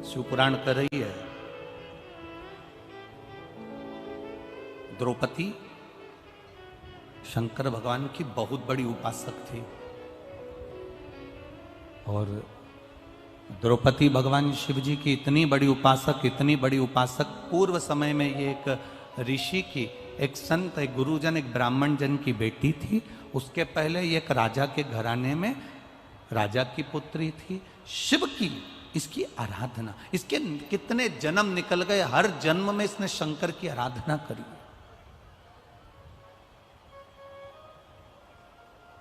शिवपुराण कर रही है। द्रौपदी शंकर भगवान की बहुत बड़ी उपासक थी और द्रौपदी भगवान शिव जी की इतनी बड़ी उपासक पूर्व समय में ये एक ऋषि की, एक संत, एक गुरुजन, एक ब्राह्मण जन की बेटी थी। उसके पहले ये एक राजा के घराने में राजा की पुत्री थी। शिव की इसकी आराधना, इसके कितने जन्म निकल गए, हर जन्म में इसने शंकर की आराधना करी।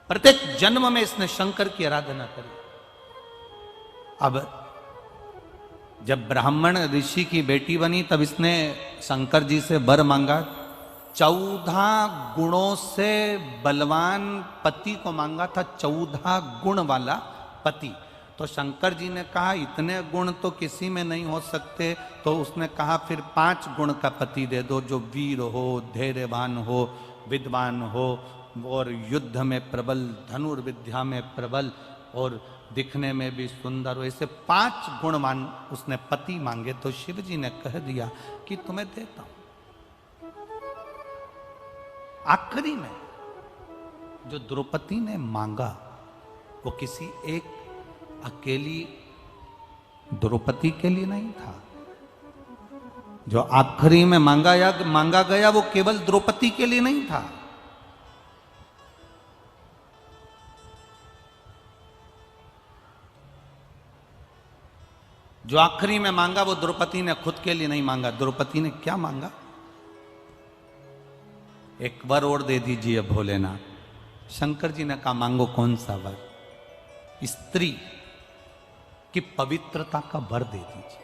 प्रत्येक जन्म में इसने शंकर की आराधना करी। अब जब ब्राह्मण ऋषि की बेटी बनी तब इसने शंकर जी से वर मांगा। 14 गुणों से बलवान पति को मांगा था, 14 गुण वाला पति। तो शंकर जी ने कहा इतने गुण तो किसी में नहीं हो सकते, तो उसने कहा फिर 5 गुण का पति दे दो, जो वीर हो, धैर्यवान हो, विद्वान हो और युद्ध में प्रबल, धनुर्विद्या में प्रबल और दिखने में भी सुंदर हो। ऐसे 5 गुणवान उसने पति मांगे। तो शिव जी ने कह दिया कि तुम्हें देता हूं। आखिरी में जो द्रौपदी ने मांगा वो किसी एक अकेली द्रौपदी के लिए नहीं था। जो आखिरी में मांगा गया वो केवल द्रौपदी के लिए नहीं था। जो आखिरी में मांगा वो द्रौपदी ने खुद के लिए नहीं मांगा। द्रौपदी ने क्या मांगा? एक वर और दे दीजिए भोलेनाथ। शंकर जी ने कहा मांगो कौन सा वर? स्त्री की पवित्रता का वर दे दीजिए।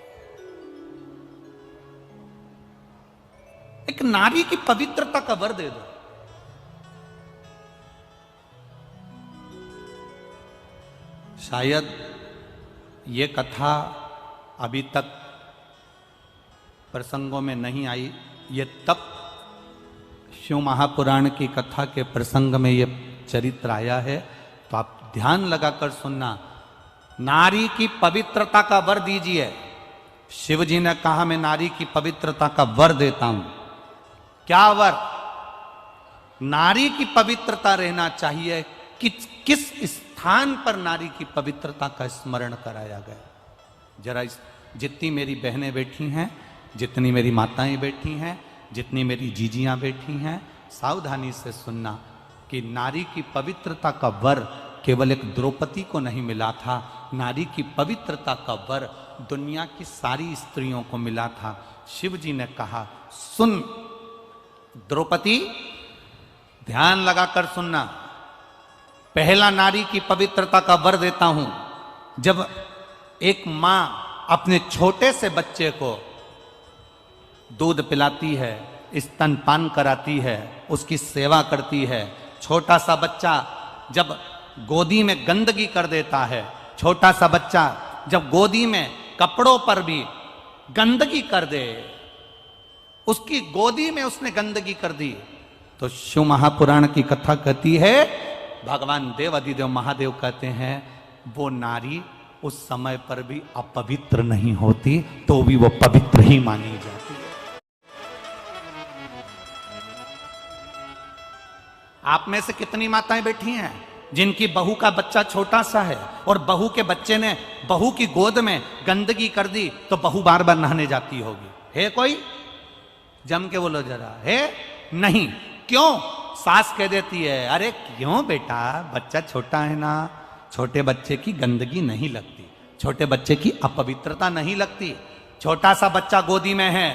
एक नारी की पवित्रता का वर दे दो। शायद ये कथा अभी तक प्रसंगों में नहीं आई। ये तब शिव महापुराण की कथा के प्रसंग में ये चरित्र आया है, तो आप ध्यान लगाकर सुनना। नारी की पवित्रता का वर दीजिए। शिव जी ने कहा मैं नारी की पवित्रता का वर देता हूं। क्या वर? नारी की पवित्रता रहना चाहिए। किस स्थान पर नारी की पवित्रता का स्मरण कराया गया? जरा जितनी मेरी बहनें बैठी हैं, जितनी मेरी माताएं बैठी हैं, जितनी मेरी जीजियां बैठी हैं, सावधानी से सुनना कि नारी की पवित्रता का वर केवल एक द्रौपदी को नहीं मिला था। नारी की पवित्रता का वर दुनिया की सारी स्त्रियों को मिला था। शिव जी ने कहा सुन द्रौपदी, ध्यान लगाकर सुनना। पहला नारी की पवित्रता का वर देता हूं। जब एक मां अपने छोटे से बच्चे को दूध पिलाती है, स्तनपान कराती है, उसकी सेवा करती है, छोटा सा बच्चा जब गोदी में गंदगी कर देता है, छोटा सा बच्चा जब गोदी में कपड़ों पर भी गंदगी कर दे, उसकी गोदी में उसने गंदगी कर दी, तो शिव महापुराण की कथा कहती है, भगवान देव अधिदेव महादेव कहते हैं वो नारी उस समय पर भी अपवित्र नहीं होती, तो भी वो पवित्र ही मानी जाती है। आप में से कितनी माताएं बैठी हैं जिनकी बहू का बच्चा छोटा सा है और बहू के बच्चे ने बहू की गोद में गंदगी कर दी, तो बहू बार बार नहाने जाती होगी? है कोई? जम के बोलो जरा। है? नहीं। क्यों? सास कह देती है अरे क्यों बेटा, बच्चा छोटा है ना, छोटे बच्चे की गंदगी नहीं लगती, छोटे बच्चे की अपवित्रता नहीं लगती। छोटा सा बच्चा गोदी में है,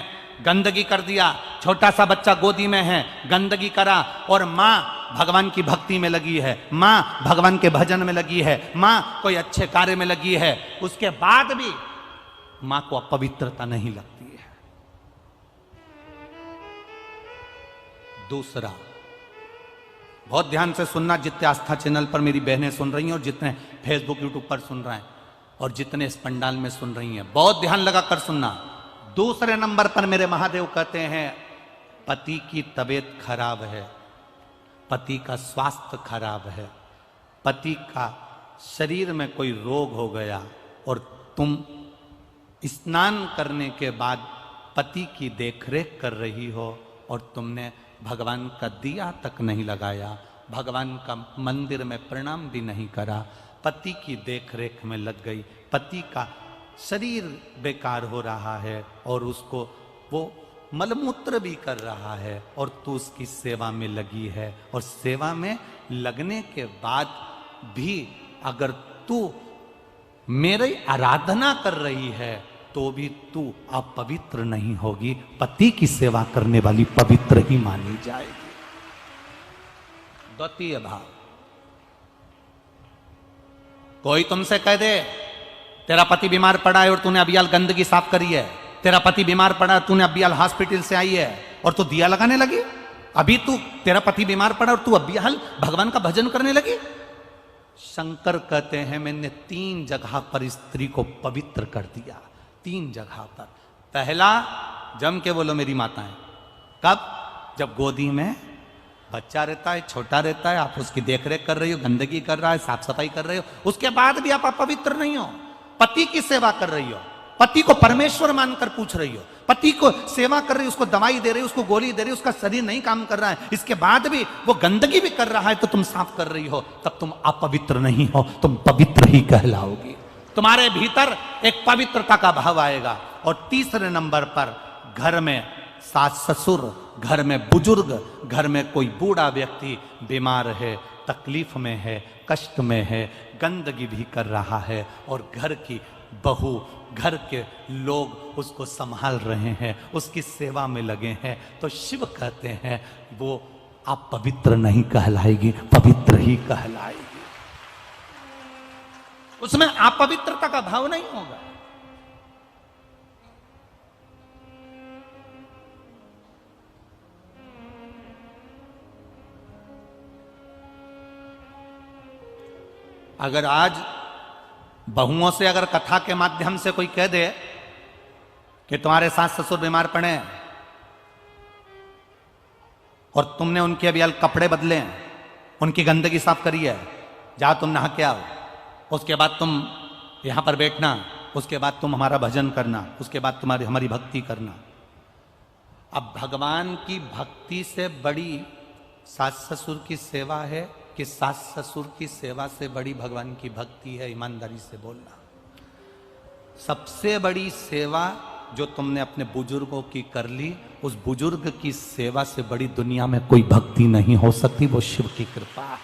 गंदगी कर दिया, छोटा सा बच्चा गोदी में है, गंदगी करा, और माँ भगवान की भक्ति में लगी है, माँ भगवान के भजन में लगी है, माँ कोई अच्छे कार्य में लगी है, उसके बाद भी माँ को अपवित्रता नहीं लगती है। दूसरा, बहुत ध्यान से सुनना, जितने आस्था चैनल पर मेरी बहनें सुन रही हैं और जितने फेसबुक यूट्यूब पर सुन रहे हैं और जितने इस पंडाल में सुन रही हैं, बहुत ध्यान लगाकर सुनना। दूसरे नंबर पर मेरे महादेव कहते हैं पति की तबीयत खराब है, पति का स्वास्थ्य खराब है, पति का शरीर में कोई रोग हो गया और तुम स्नान करने के बाद पति की देखरेख कर रही हो और तुमने भगवान का दिया तक नहीं लगाया, भगवान का मंदिर में प्रणाम भी नहीं करा, पति की देखरेख में लग गई, पति का शरीर बेकार हो रहा है और उसको वो मलमूत्र भी कर रहा है और तू उसकी सेवा में लगी है, और सेवा में लगने के बाद भी अगर तू मेरी आराधना कर रही है तो भी तू अपवित्र नहीं होगी, पति की सेवा करने वाली पवित्र ही मानी जाएगी। द्वितीय भाव, कोई तुमसे कह दे तेरा पति बीमार पड़ा है और तूने अबियाल गंदगी साफ करी है, तेरा पति बीमार पड़ा तूने अबियाल हॉस्पिटल से आई है और तू दिया लगाने लगी, अभी तू तेरा पति बीमार पड़ा और तू अबियाल भगवान का भजन करने लगी। शंकर कहते हैं मैंने 3 जगह पर स्त्री को पवित्र कर दिया, 3 जगह पर। पहला, जम के बोलो मेरी माताएं, कब? जब गोदी में बच्चा रहता है, छोटा रहता है, आप उसकी देखरेख कर रही हो, गंदगी कर रहा है, साफ सफाई कर रहे हो, उसके बाद भी आप अपवित्र नहीं हो, पति की सेवा कर रही हो, पति को परमेश्वर मानकर पूछ रही हो, पति को सेवा कर रही हो, उसको दवाई दे रही हो, उसको गोली दे रही हो, उसका शरीर नहीं काम कर रहा है, इसके बाद भी वो गंदगी भी कर रहा है तो तुम साफ कर रही हो, तब तुम अपवित्र नहीं हो, तुम पवित्र ही कहलाओगी। तुम्हारे भीतर एक पवित्रता का भाव आएगा। और तीसरे नंबर पर, घर में सास ससुर, घर में बुजुर्ग, घर में कोई बूढ़ा व्यक्ति बीमार है, तकलीफ में है, कष्ट में है, गंदगी भी कर रहा है और घर की बहू, घर के लोग उसको संभाल रहे हैं, उसकी सेवा में लगे हैं, तो शिव कहते हैं वो आप पवित्र नहीं कहलाएगी, पवित्र ही कहलाएगी। उसमें अपवित्रता का भाव नहीं होगा। अगर आज बहुओं से अगर कथा के माध्यम से कोई कह दे कि तुम्हारे सास ससुर बीमार पड़े और तुमने उनके अभी कपड़े बदले, उनकी गंदगी साफ करी है, जाओ तुम नहा के आओ, उसके बाद तुम यहां पर बैठना, उसके बाद तुम हमारा भजन करना, उसके बाद तुम्हारी हमारी भक्ति करना। अब भगवान की भक्ति से बड़ी सास ससुर की सेवा है कि सास ससुर की सेवा से बड़ी भगवान की भक्ति है? ईमानदारी से बोलना। सबसे बड़ी सेवा जो तुमने अपने बुजुर्गों की कर ली, उस बुजुर्ग की सेवा से बड़ी दुनिया में कोई भक्ति नहीं हो सकती, वो शिव की कृपा है।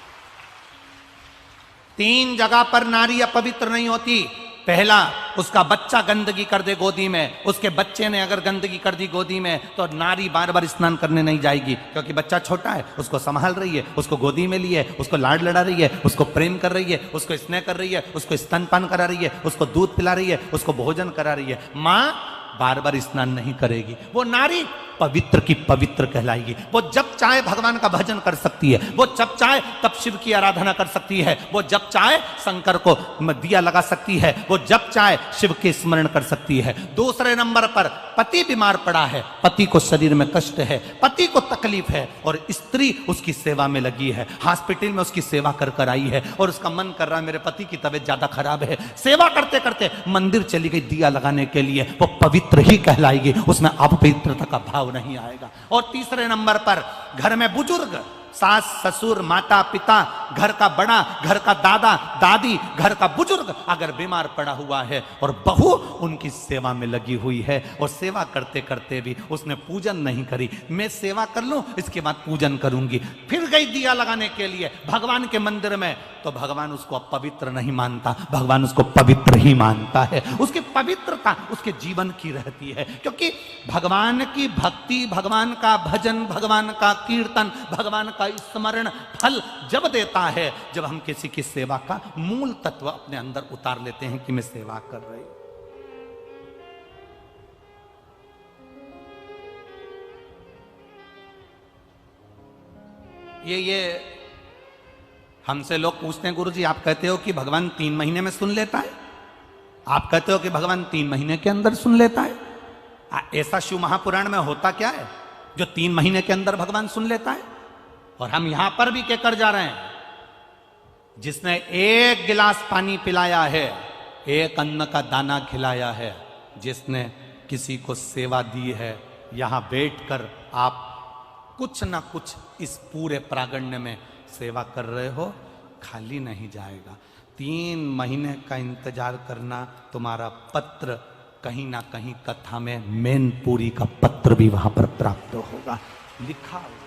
3 जगह पर नारी अपवित्र नहीं होती। पहला, उसका बच्चा गंदगी कर दे गोदी में, उसके बच्चे ने अगर गंदगी कर दी गोदी में तो नारी बार बार स्नान करने नहीं जाएगी, क्योंकि बच्चा छोटा है, उसको संभाल रही है, उसको गोदी में लिए, उसको लाड लड़ा रही है, उसको प्रेम कर रही है, उसको स्नेह कर रही है, उसको स्तनपान करा रही है, उसको दूध पिला रही है, उसको भोजन करा रही है। माँ बार बार स्नान नहीं करेगी, वो नारी पवित्र की पवित्र कहलाएगी। वो जब चाहे भगवान का भजन कर सकती है, वो जब चाहे तब शिव की आराधना कर सकती है, वो जब चाहे शंकर को दिया लगा सकती है, वो जब चाहे शिव के स्मरण कर सकती है। दूसरे नंबर पर, पति बीमार पड़ा है, पति को शरीर में कष्ट है, पति को तकलीफ है और स्त्री उसकी सेवा में लगी है, हॉस्पिटल में उसकी सेवा कर कर आई है और उसका मन कर रहा है मेरे पति की तबीयत ज्यादा खराब है, सेवा करते करते मंदिर चली गई दिया लगाने के लिए, वो पवित्र ही कहलाएगी, उसमें अपवित्रता का भाव नहीं आएगा। और तीसरे नंबर पर, घर में बुजुर्ग, सास ससुर माता पिता, घर का बड़ा, घर का दादा दादी, घर का बुजुर्ग अगर बीमार पड़ा हुआ है और बहू उनकी सेवा में लगी हुई है और सेवा करते करते भी उसने पूजन नहीं करी, मैं सेवा कर लूं इसके बाद पूजन करूंगी, फिर गई दिया लगाने के लिए भगवान के मंदिर में, तो भगवान उसको अपवित्र नहीं मानता, भगवान उसको पवित्र ही मानता है। उसकी पवित्रता उसके जीवन की रहती है, क्योंकि भगवान की भक्ति, भगवान का भजन, भगवान का कीर्तन, भगवान का स्मरण फल जब देता है जब हम किसी की सेवा का मूल तत्व अपने अंदर उतार लेते हैं कि मैं सेवा कर रही हूं। ये हमसे लोग पूछते हैं गुरुजी आप कहते हो कि भगवान 3 महीने में सुन लेता है, आप कहते हो कि भगवान 3 महीने के अंदर सुन लेता है, ऐसा शिव महापुराण में होता क्या है जो 3 महीने के अंदर भगवान सुन लेता है? और हम यहां पर भी कहकर जा रहे हैं, जिसने 1 गिलास पानी पिलाया है, 1 अन्न का दाना खिलाया है, जिसने किसी को सेवा दी है, यहाँ बैठकर आप कुछ ना कुछ इस पूरे प्रागण्य में सेवा कर रहे हो, खाली नहीं जाएगा। 3 महीने का इंतजार करना, तुम्हारा पत्र कहीं ना कहीं कथा में मैनपुरी का पत्र भी वहां पर प्राप्त होगा, लिखा होगा।